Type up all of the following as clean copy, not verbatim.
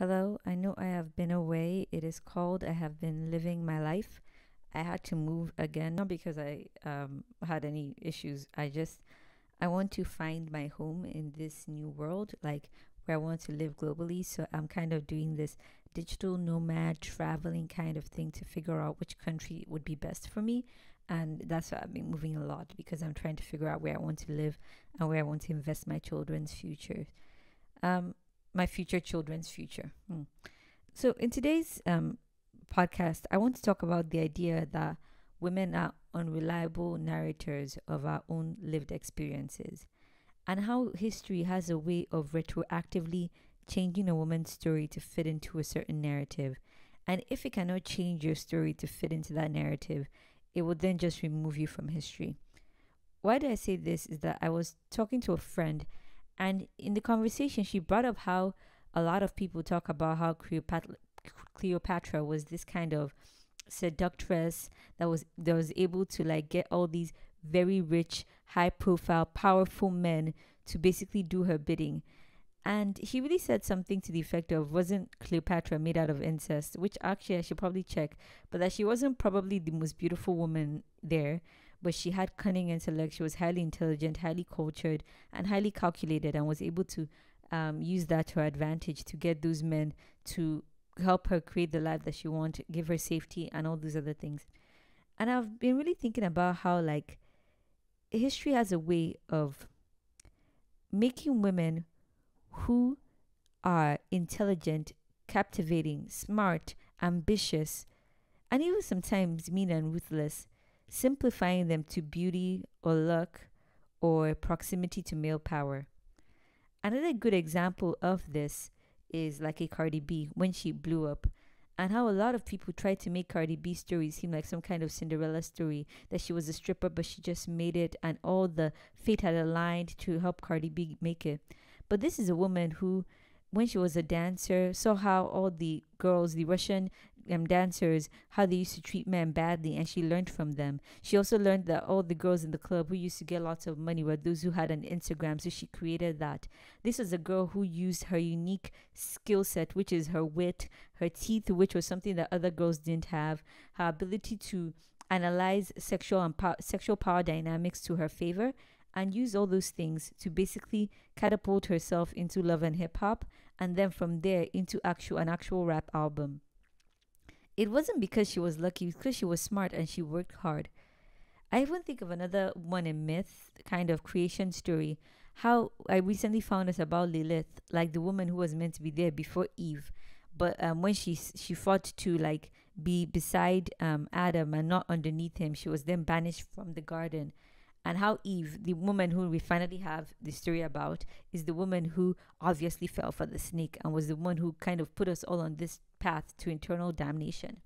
Hello, I know I have been away. It is called I have been living my life. I had to move again, not because I had any issues. I want to find my home in this new world, like where I want to live globally. So I'm kind of doing this digital nomad traveling kind of thing to figure out which country would be best for me. And that's why I've been moving a lot because I'm trying to figure out where I want to live and where I want to invest my children's future. Um, my future children's future. So, in today's podcast, I want to talk about the idea that women are unreliable narrators of our own lived experiences and how history has a way of retroactively changing a woman's story to fit into a certain narrative. And if it cannot change your story to fit into that narrative, it will then just remove you from history. Why do I say this? Is that I was talking to a friend, and in the conversation, she brought up how a lot of people talk about how Cleopatra was this kind of seductress that was able to like get all these very rich, high profile, powerful men to basically do her bidding. And he really said something to the effect of, wasn't Cleopatra made out of incest? Which actually I should probably check, but that she wasn't probably the most beautiful woman there, but she had cunning intellect. She was highly intelligent, highly cultured, and highly calculated, and was able to use that to her advantage to get those men to help her create the life that she wants, give her safety, and all these other things. And I've been really thinking about how, like, history has a way of making women who are intelligent, captivating, smart, ambitious, and even sometimes mean and ruthless, simplifying them to beauty or luck or proximity to male power. Another good example of this is like a Cardi B when she blew up, and how a lot of people tried to make Cardi B story seem like some kind of Cinderella story, that she was a stripper but she just made it and all the fate had aligned to help Cardi B make it. But this is a woman who, when she was a dancer, saw how all the girls, the Russian dancers, how they used to treat men badly, and she learned from them. She also learned that all the girls in the club who used to get lots of money were those who had an Instagram, so she created that. This was a girl who used her unique skill set, which is her wit, her teeth, which was something that other girls didn't have, her ability to analyze sexual power dynamics to her favor, and use all those things to basically catapult herself into love and hip hop, and then from there into an actual rap album. It wasn't because she was lucky, it was because she was smart and she worked hard. I even think of another one in myth, kind of creation story. How I recently found out about Lilith, like the woman who was meant to be there before Eve, but when she fought to like be beside Adam and not underneath him, she was then banished from the garden. And how Eve, the woman who we finally have the story about, is the woman who obviously fell for the snake and was the one who kind of put us all on this path to eternal damnation.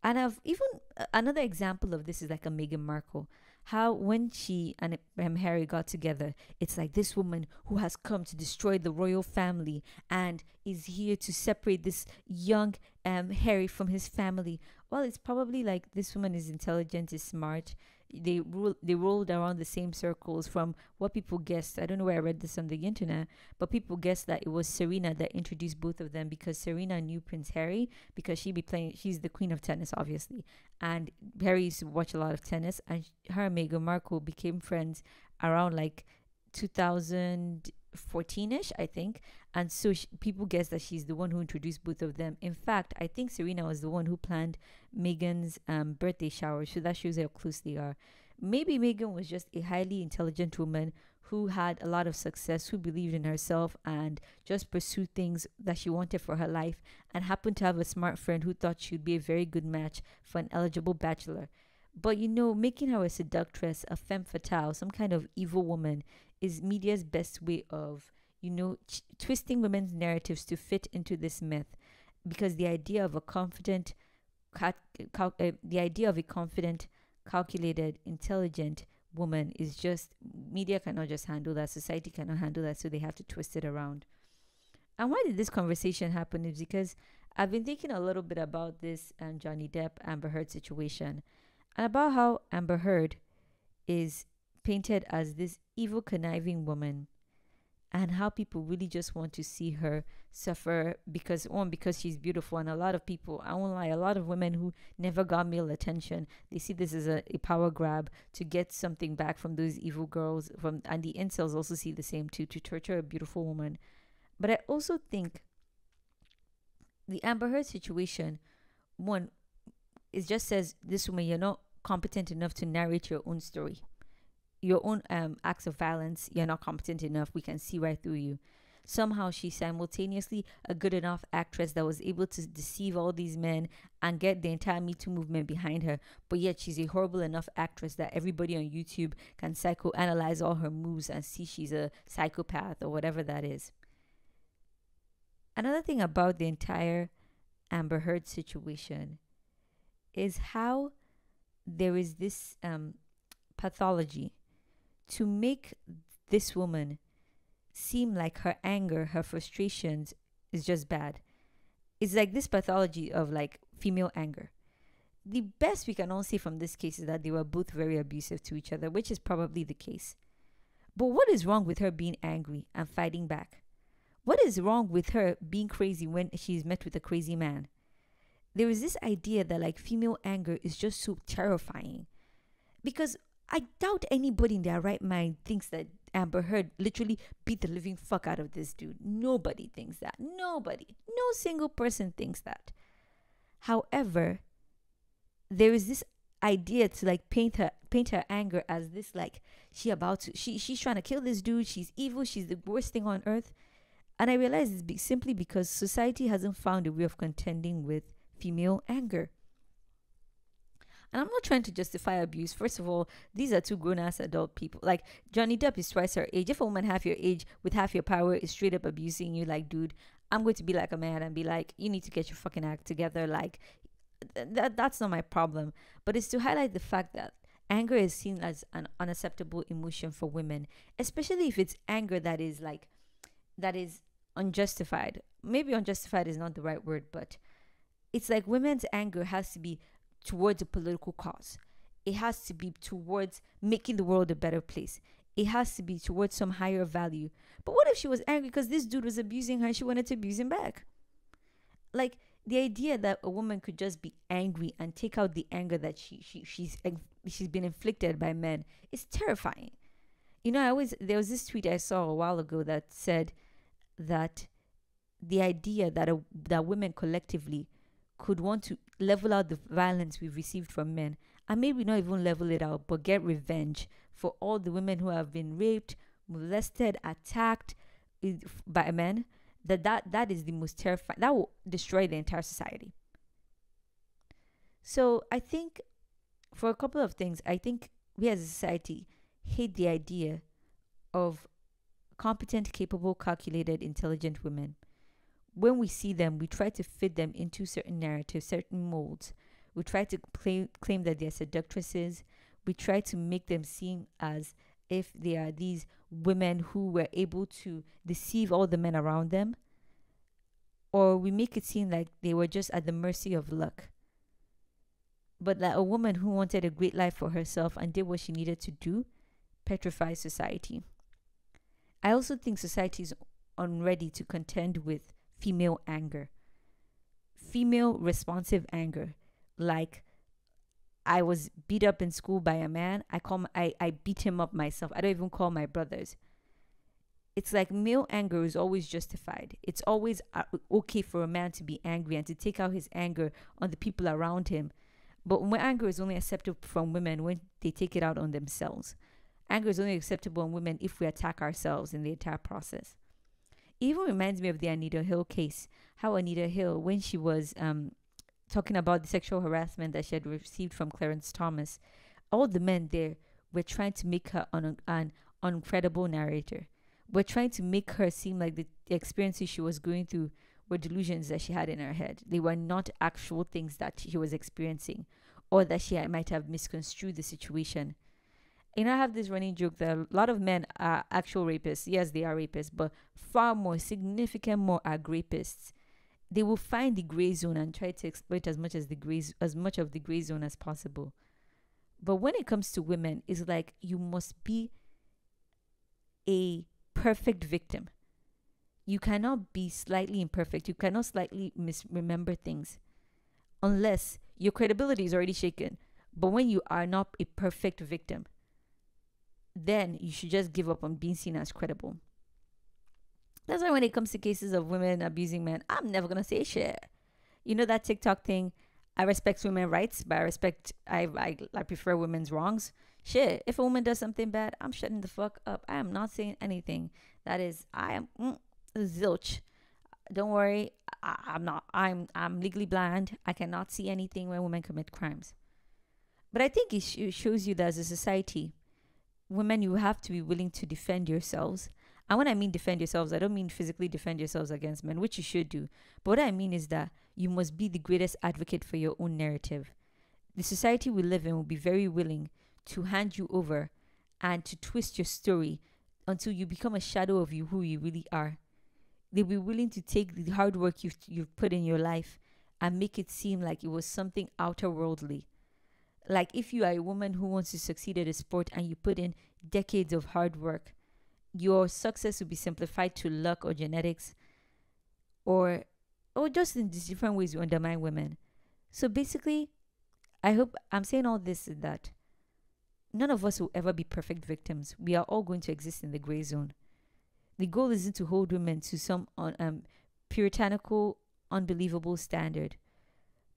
And I've even another example of this is like a Meghan Markle. How when she and Harry got together, it's like this woman who has come to destroy the royal family and is here to separate this young Harry from his family. Well, it's probably like this woman is intelligent, is smart. They rolled around the same circles from what people guessed. I don't know where I read this on the internet, but people guessed that it was Serena that introduced both of them because Serena knew Prince Harry because she's the queen of tennis, obviously. And Harry used to watch a lot of tennis, and her and Meghan Markle became friends around like 2014ish, I think. And so people guess that she's the one who introduced both of them. In fact, I think Serena was the one who planned Meghan's birthday shower, so that shows how close they are. Maybe Meghan was just a highly intelligent woman who had a lot of success, who believed in herself and just pursued things that she wanted for her life, and happened to have a smart friend who thought she'd be a very good match for an eligible bachelor. But making her a seductress, a femme fatale, some kind of evil woman, is media's best way of, twisting women's narratives to fit into this myth. Because the idea of a confident, calculated, intelligent woman is just, media cannot just handle that, society cannot handle that, so they have to twist it around. And why did this conversation happen is because I've been thinking a little bit about this Johnny Depp Amber Heard situation, and about how Amber Heard is painted as this evil, conniving woman. and how people really just want to see her suffer because, one, because she's beautiful. And a lot of people, I won't lie, a lot of women who never got male attention, they see this as a power grab to get something back from those evil girls. And the incels also see the same too, to torture a beautiful woman. But I also think the Amber Heard situation, one, it just says, this woman, you're not competent enough to narrate your own story, your own acts of violence. You're not competent enough. We can see right through you. Somehow she's simultaneously a good enough actress that was able to deceive all these men and get the entire Me Too movement behind her, but yet she's a horrible enough actress that everybody on YouTube can psychoanalyze all her moves and see she's a psychopath or whatever that is. Another thing about the entire Amber Heard situation is how there is this pathology to make this woman seem like her anger, her frustrations is just bad. It's like this pathology of like female anger. The best we can all say from this case is that they were both very abusive to each other, which is probably the case. But what is wrong with her being angry and fighting back? What is wrong with her being crazy when she's met with a crazy man? There is this idea that like female anger is just so terrifying, because I doubt anybody in their right mind thinks that Amber Heard literally beat the living fuck out of this dude. Nobody thinks that. Nobody. No single person thinks that. However, there is this idea to like paint her anger as this like she's trying to kill this dude. She's evil. She's the worst thing on earth. And I realize it's simply because society hasn't found a way of contending with female anger. And I'm not trying to justify abuse. First of all, these are two grown-ass adult people. Like, Johnny Depp is twice her age. If a woman half your age with half your power is straight up abusing you, like, dude, I'm going to be like a man and be like, you need to get your fucking act together. Like, that's not my problem. But it's to highlight the fact that anger is seen as an unacceptable emotion for women, especially if it's anger that is unjustified. Maybe unjustified is not the right word, but it's like women's anger has to be towards a political cause. It has to be towards making the world a better place. It has to be towards some higher value. But what if she was angry because this dude was abusing her and she wanted to abuse him back? Like, the idea that a woman could just be angry and take out the anger that she's been inflicted by men is terrifying. You know, there was this tweet I saw a while ago that said that the idea that women collectively could want to level out the violence we've received from men, and maybe not even level it out, but get revenge for all the women who have been raped, molested, attacked by men, that is the most terrifying. That will destroy the entire society. So I think for a couple of things, I think we as a society hate the idea of competent, capable, calculated, intelligent women. When we see them, we try to fit them into certain narratives, certain molds. We try to claim that they're seductresses. We try to make them seem as if they are these women who were able to deceive all the men around them. Or we make it seem like they were just at the mercy of luck. But that a woman who wanted a great life for herself and did what she needed to do petrifies society. I also think society is unready to contend with female anger, female responsive anger. Like, I was beat up in school by a man. I beat him up myself. I don't even call my brothers. It's like male anger is always justified. It's always okay for a man to be angry and to take out his anger on the people around him. But when anger is only acceptable from women when they take it out on themselves. Anger is only acceptable in women if we attack ourselves in the entire process. It even reminds me of the Anita Hill case. How Anita Hill, when she was talking about the sexual harassment that she had received from Clarence Thomas, all the men there were trying to make her an uncredible narrator. We're trying to make her seem like the experiences she was going through were delusions that she had in her head. They were not actual things that she was experiencing, or that she might have misconstrued the situation. You know, I have this running joke that a lot of men are actual rapists. Yes, they are rapists, but far more significant more are rapists. They will find the gray zone and try to exploit as much of the gray zone as possible. But when it comes to women, it's like you must be a perfect victim. You cannot be slightly imperfect. You cannot slightly misremember things unless your credibility is already shaken. But when you are not a perfect victim, then you should just give up on being seen as credible. That's why when it comes to cases of women abusing men, I'm never going to say shit. You know that TikTok thing? I respect women's rights, but I prefer women's wrongs. Shit, if a woman does something bad, I'm shutting the fuck up. I am not saying anything. That is, I am zilch. Don't worry, I'm not. I'm legally blind. I cannot see anything when women commit crimes. But I think it shows you that as a society, women, you have to be willing to defend yourselves. And when I mean defend yourselves, I don't mean physically defend yourselves against men, which you should do. But what I mean is that you must be the greatest advocate for your own narrative. The society we live in will be very willing to hand you over and to twist your story until you become a shadow of you who you really are. They'll be willing to take the hard work you've put in your life and make it seem like it was something outer worldly. Like if you are a woman who wants to succeed at a sport and you put in decades of hard work, your success will be simplified to luck or genetics or just in these different ways you undermine women. So basically, I hope I'm saying all this is that none of us will ever be perfect victims. We are all going to exist in the gray zone. The goal isn't to hold women to some puritanical, unbelievable standard,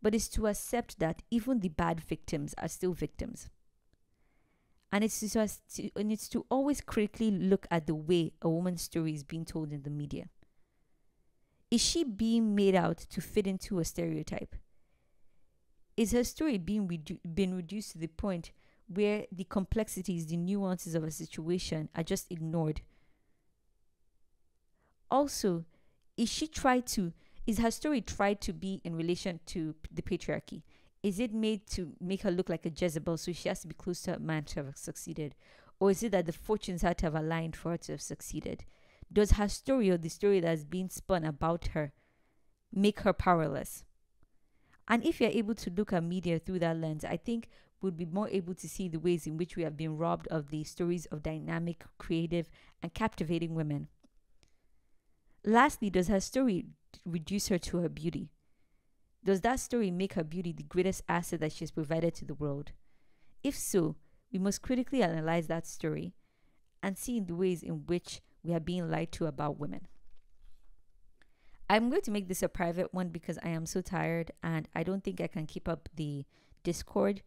but it's to accept that even the bad victims are still victims. And it's to always critically look at the way a woman's story is being told in the media. Is she being made out to fit into a stereotype? Is her story being reduced to the point where the complexities, the nuances of a situation are just ignored? Also, is her story tried to be in relation to the patriarchy? Is it made to make her look like a Jezebel so she has to be close to a man to have succeeded? Or is it that the fortunes had to have aligned for her to have succeeded? Does her story or the story that's being spun about her make her powerless? And if you're able to look at media through that lens, I think we'll be more able to see the ways in which we have been robbed of the stories of dynamic, creative, and captivating women. Lastly, does her story reduce her to her beauty? Does that story make her beauty the greatest asset that she has provided to the world? If so, we must critically analyze that story and see the ways in which we are being lied to about women. I'm going to make this a private one because I am so tired and I don't think I can keep up the Discord.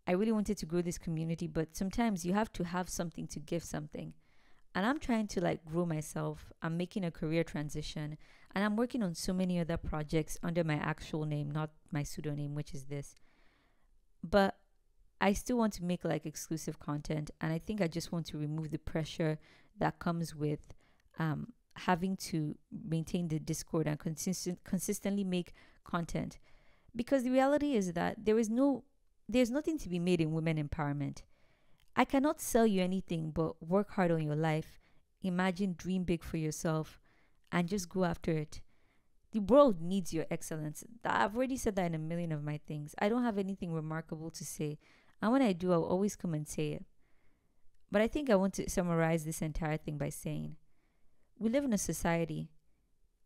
I really wanted to grow this community, but sometimes you have to have something to give something. And I'm trying to grow myself. I'm making a career transition and I'm working on so many other projects under my actual name, not my pseudonym, which is this. But I still want to make exclusive content, and I think I just want to remove the pressure that comes with having to maintain the Discord and consistently make content. Because the reality is that there's nothing to be made in women empowerment. I cannot sell you anything but work hard on your life, imagine, dream big for yourself, and just go after it. The world needs your excellence. I've already said that in a million of my things. I don't have anything remarkable to say, and when I do, I'll always come and say it. But I think I want to summarize this entire thing by saying, we live in a society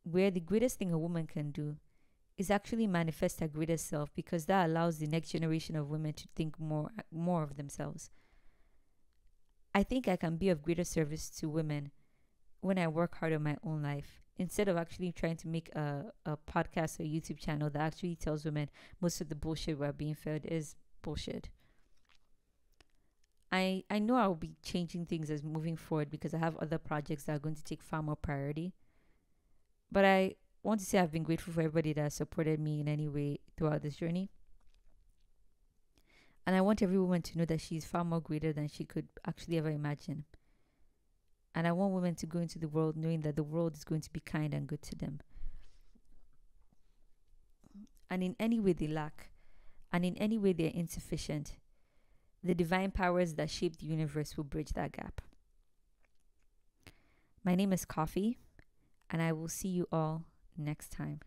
where the greatest thing a woman can do is actually manifest her greatest self, because that allows the next generation of women to think more of themselves. I think I can be of greater service to women when I work hard on my own life, instead of actually trying to make a podcast or YouTube channel that actually tells women most of the bullshit we're being fed is bullshit. I know I'll be changing things as moving forward because I have other projects that are going to take far more priority. But I want to say I've been grateful for everybody that has supported me in any way throughout this journey. And I want every woman to know that she's far more greater than she could actually ever imagine. And I want women to go into the world knowing that the world is going to be kind and good to them. And in any way they lack, and in any way they're insufficient, the divine powers that shape the universe will bridge that gap. My name is Coffy, and I will see you all next time.